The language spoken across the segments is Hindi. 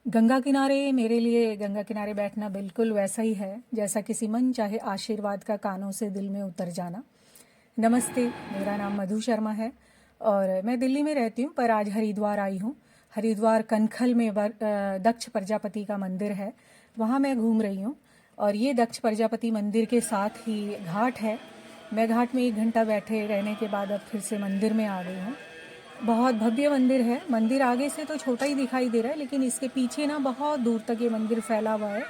गंगा किनारे मेरे लिए गंगा किनारे बैठना बिल्कुल वैसा ही है जैसा किसी मन चाहे आशीर्वाद का कानों से दिल में उतर जाना। नमस्ते, मेरा नाम मधु शर्मा है और मैं दिल्ली में रहती हूँ पर आज हरिद्वार आई हूँ। हरिद्वार कनखल में दक्ष प्रजापति का मंदिर है, वहाँ मैं घूम रही हूँ। और ये दक्ष प्रजापति मंदिर के साथ ही घाट है। मैं घाट में 1 घंटा बैठे रहने के बाद अब फिर से मंदिर में आ गई हूँ। बहुत भव्य मंदिर है। मंदिर आगे से तो छोटा ही दिखाई दे रहा है, लेकिन इसके पीछे ना बहुत दूर तक ये मंदिर फैला हुआ है।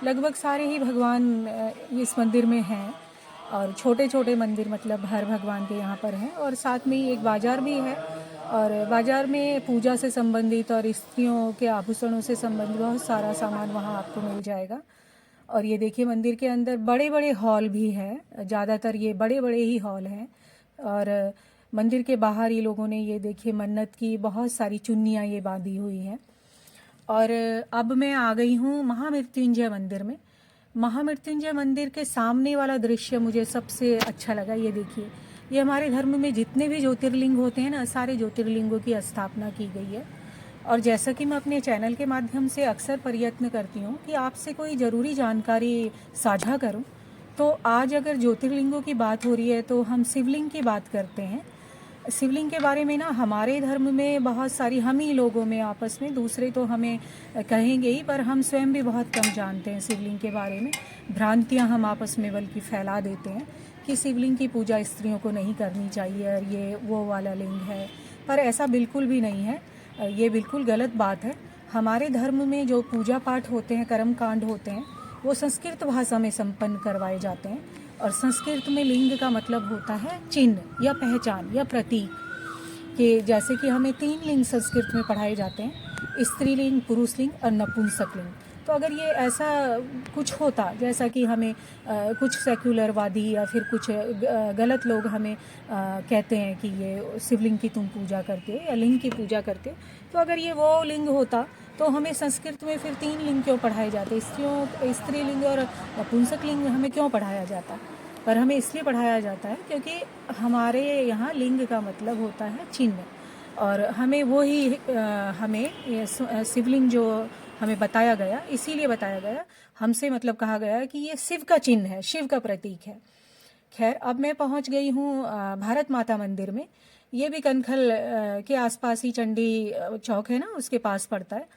लगभग सारे ही भगवान इस मंदिर में हैं और छोटे छोटे मंदिर मतलब हर भगवान के यहाँ पर हैं। और साथ में ही एक बाज़ार भी है और बाज़ार में पूजा से संबंधित और स्त्रियों के आभूषणों से संबंधित बहुत सारा सामान वहाँ आपको मिल जाएगा। और ये देखिए मंदिर के अंदर बड़े बड़े हॉल भी हैं, ज़्यादातर ये बड़े बड़े ही हॉल हैं। और मंदिर के बाहर ये लोगों ने ये देखिए मन्नत की बहुत सारी चुन्नियाँ ये बांधी हुई हैं। और अब मैं आ गई हूँ महामृत्युंजय मंदिर में। महामृत्युंजय मंदिर के सामने वाला दृश्य मुझे सबसे अच्छा लगा। ये देखिए, ये हमारे धर्म में जितने भी ज्योतिर्लिंग होते हैं ना, सारे ज्योतिर्लिंगों की स्थापना की गई है। और जैसा कि मैं अपने चैनल के माध्यम से अक्सर प्रयत्न करती हूँ कि आपसे कोई ज़रूरी जानकारी साझा करूँ, तो आज अगर ज्योतिर्लिंगों की बात हो रही है तो हम शिवलिंग की बात करते हैं। शिवलिंग के बारे में ना हमारे धर्म में बहुत सारी, हम ही लोगों में आपस में, दूसरे तो हमें कहेंगे ही, पर हम स्वयं भी बहुत कम जानते हैं शिवलिंग के बारे में। भ्रांतियां हम आपस में बल्कि फैला देते हैं कि शिवलिंग की पूजा स्त्रियों को नहीं करनी चाहिए और ये वो वाला लिंग है, पर ऐसा बिल्कुल भी नहीं है। ये बिल्कुल गलत बात है। हमारे धर्म में जो पूजा पाठ होते हैं, कर्म कांड होते हैं, वो संस्कृत भाषा में संपन्न करवाए जाते हैं। और संस्कृत में लिंग का मतलब होता है चिन्ह या पहचान या प्रतीक। कि जैसे कि हमें 3 लिंग संस्कृत में पढ़ाए जाते हैं, स्त्रीलिंग, पुरुष लिंग और नपुंसक लिंग। तो अगर ये ऐसा कुछ होता जैसा कि हमें कुछ सेक्युलरवादी या फिर कुछ गलत लोग हमें कहते हैं कि ये शिवलिंग की तुम पूजा करते हो या लिंग की पूजा करते हो, तो अगर ये वो लिंग होता तो हमें संस्कृत में फिर 3 लिंग क्यों पढ़ाए जाते? स्त्रीलिंग और नपुंसक लिंग हमें क्यों पढ़ाया जाता? पर हमें इसलिए पढ़ाया जाता है क्योंकि हमारे यहाँ लिंग का मतलब होता है चिन्ह। और हमें वो ही हमें शिवलिंग जो हमें बताया गया, इसीलिए बताया गया, हमसे मतलब कहा गया कि ये शिव का चिन्ह है, शिव का प्रतीक है। खैर, अब मैं पहुंच गई हूँ भारत माता मंदिर में। ये भी कनखल के आसपास ही, चंडी चौक है ना, उसके पास पड़ता है।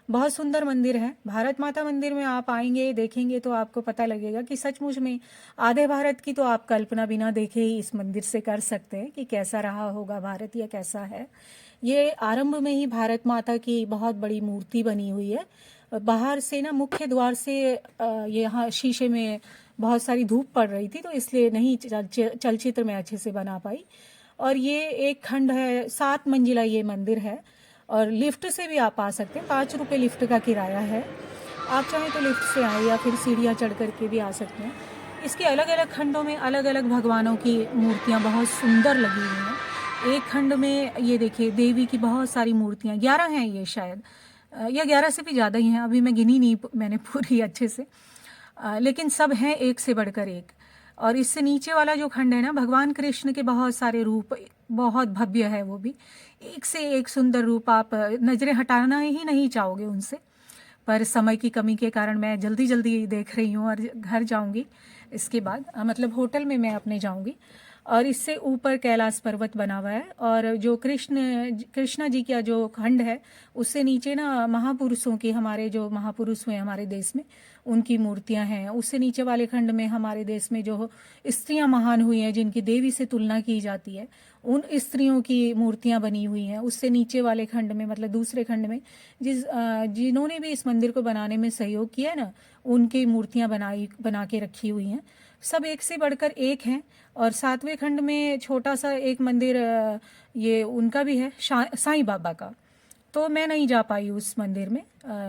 बहुत सुंदर मंदिर है। भारत माता मंदिर में आप आएंगे, देखेंगे तो आपको पता लगेगा कि सचमुच में आधे भारत की तो आप कल्पना बिना देखे ही इस मंदिर से कर सकते हैं कि कैसा रहा होगा भारत या कैसा है। ये आरंभ में ही भारत माता की बहुत बड़ी मूर्ति बनी हुई है। बाहर से ना, मुख्य द्वार से ये यहाँ शीशे में बहुत सारी धूप पड़ रही थी, तो इसलिए नहीं चलचित्र में अच्छे से बना पाई। और ये एक खंड है, 7 मंजिला ये मंदिर है। और लिफ्ट से भी आप आ सकते हैं, 5 रुपये लिफ्ट का किराया है। आप चाहें तो लिफ्ट से आए या फिर सीढ़ियाँ चढ़ करके भी आ सकते हैं। इसके अलग अलग खंडों में अलग अलग भगवानों की मूर्तियाँ बहुत सुंदर लगी हुई हैं। एक खंड में ये देखिए देवी की बहुत सारी मूर्तियाँ, 11 हैं ये शायद, या 11 से भी ज़्यादा ही हैं, अभी मैं गिनी नहीं मैंने पूरी अच्छे से, लेकिन सब हैं एक से बढ़कर एक। और इससे नीचे वाला जो खंड है ना, भगवान कृष्ण के बहुत सारे रूप, बहुत भव्य है वो भी, एक से एक सुंदर रूप, आप नज़रें हटाना ही नहीं चाहोगे उनसे। पर समय की कमी के कारण मैं जल्दी जल्दी देख रही हूँ और घर जाऊँगी इसके बाद, मतलब होटल में मैं अपने जाऊँगी। और इससे ऊपर कैलाश पर्वत बना हुआ है। और जो कृष्णा जी का जो खंड है, उससे नीचे ना महापुरुषों की, हमारे जो महापुरुष हुए हमारे देश में, उनकी मूर्तियां हैं। उससे नीचे वाले खंड में हमारे देश में जो स्त्रियां महान हुई हैं, जिनकी देवी से तुलना की जाती है, उन स्त्रियों की मूर्तियां बनी हुई हैं। उससे नीचे वाले खंड में, मतलब दूसरे खंड में, जिन्होंने भी इस मंदिर को बनाने में सहयोग किया है ना, उनकी मूर्तियां बना के रखी हुई हैं। सब एक से बढ़कर एक हैं। और 7वें खंड में छोटा सा एक मंदिर, ये उनका भी है, साईं बाबा का। तो मैं नहीं जा पाई उस मंदिर में,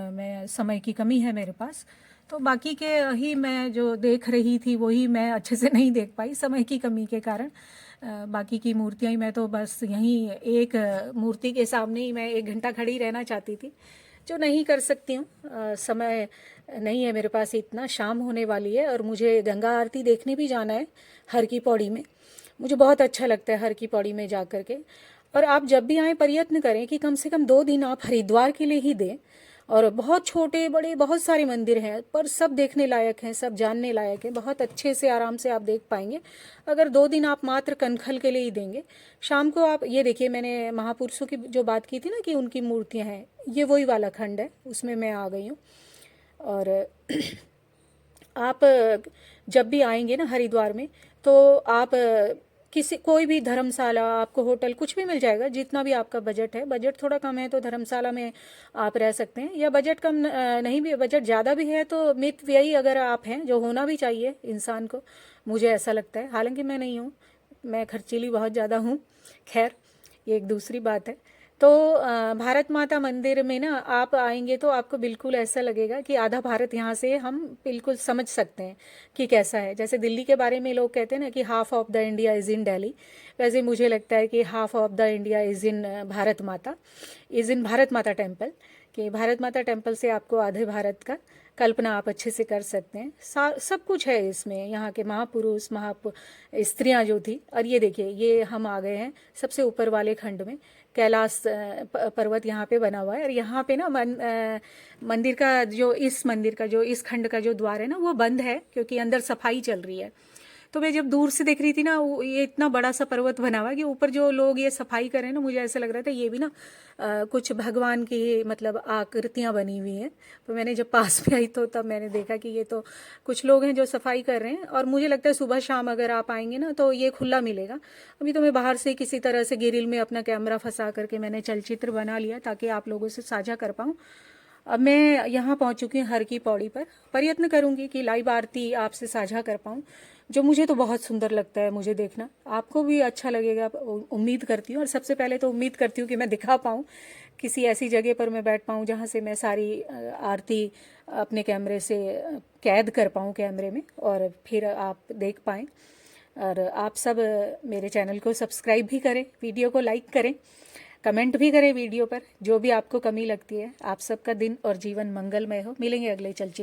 मैं, समय की कमी है मेरे पास। तो बाकी के ही मैं जो देख रही थी वही मैं अच्छे से नहीं देख पाई समय की कमी के कारण। बाकी की मूर्तियाँ ही, मैं तो बस यहीं एक मूर्ति के सामने ही मैं 1 घंटा खड़ी रहना चाहती थी, जो नहीं कर सकती हूँ। समय नहीं है मेरे पास इतना। शाम होने वाली है और मुझे गंगा आरती देखने भी जाना है हर की पौड़ी में। मुझे बहुत अच्छा लगता है हर की पौड़ी में जा कर के। और आप जब भी आएँ, प्रयत्न करें कि कम से कम 2 दिन आप हरिद्वार के लिए ही दें। और बहुत छोटे बड़े बहुत सारे मंदिर हैं, पर सब देखने लायक हैं, सब जानने लायक हैं, बहुत अच्छे से आराम से आप देख पाएंगे अगर 2 दिन आप मात्र कनखल के लिए ही देंगे। शाम को आप ये देखिए, मैंने महापुरुषों की जो बात की थी ना कि उनकी मूर्तियाँ हैं, ये वही वाला खंड है, उसमें मैं आ गई हूँ। और आप जब भी आएंगे ना हरिद्वार में, तो आप किसी कोई भी धर्मशाला, आपको होटल कुछ भी मिल जाएगा, जितना भी आपका बजट है। बजट थोड़ा कम है तो धर्मशाला में आप रह सकते हैं, या बजट कम नहीं भी, बजट ज़्यादा भी है तो मित व्ययी अगर आप हैं, जो होना भी चाहिए इंसान को, मुझे ऐसा लगता है। हालांकि मैं नहीं हूँ, मैं खर्चीली बहुत ज़्यादा हूँ, खैर ये एक दूसरी बात है। तो भारत माता मंदिर में ना आप आएंगे तो आपको बिल्कुल ऐसा लगेगा कि आधा भारत यहाँ से हम बिल्कुल समझ सकते हैं कि कैसा है। जैसे दिल्ली के बारे में लोग कहते हैं ना कि half of the India is in Delhi, वैसे मुझे लगता है कि half of the India is in Bharat माता, इज़ इन भारत माता टेम्पल। कि भारत माता टेम्पल से आपको आधे भारत का कल्पना आप अच्छे से कर सकते हैं। सब कुछ है इसमें, यहाँ के महापुरुष स्त्रियाँ जो थी। और ये देखिए, ये हम आ गए हैं सबसे ऊपर वाले खंड में, कैलाश पर्वत यहाँ पे बना हुआ है। और यहाँ पे ना मंदिर का जो इस खंड का जो द्वार है ना, वो बंद है क्योंकि अंदर सफाई चल रही है। तो मैं जब दूर से देख रही थी ना, ये इतना बड़ा सा पर्वत बना हुआ है कि ऊपर जो लोग ये सफाई कर रहे हैं ना, मुझे ऐसा लग रहा था ये भी ना कुछ भगवान की मतलब आकृतियाँ बनी हुई हैं। तो मैंने जब पास में आई तो तब मैंने देखा कि ये तो कुछ लोग हैं जो सफाई कर रहे हैं। और मुझे लगता है सुबह शाम अगर आप आएंगे ना तो ये खुला मिलेगा। अभी तो मैं बाहर से किसी तरह से गिरिल में अपना कैमरा फंसा करके मैंने चलचित्र बना लिया ताकि आप लोगों से साझा कर पाऊँ। अब मैं यहाँ पहुँच चुकी हूँ हर की पौड़ी पर। प्रयत्न करूँगी कि लाइव आरती आपसे साझा कर पाऊँ, जो मुझे तो बहुत सुंदर लगता है मुझे देखना। आपको भी अच्छा लगेगा उम्मीद करती हूँ। और सबसे पहले तो उम्मीद करती हूँ कि मैं दिखा पाऊँ, किसी ऐसी जगह पर मैं बैठ पाऊँ जहाँ से मैं सारी आरती अपने कैमरे से कैद कर पाऊँ कैमरे में, और फिर आप देख पाएँ। और आप सब मेरे चैनल को सब्सक्राइब भी करें, वीडियो को लाइक करें, कमेंट भी करें वीडियो पर, जो भी आपको कमी लगती है। आप सबका दिन और जीवन मंगलमय हो। मिलेंगे अगले चलचित्र।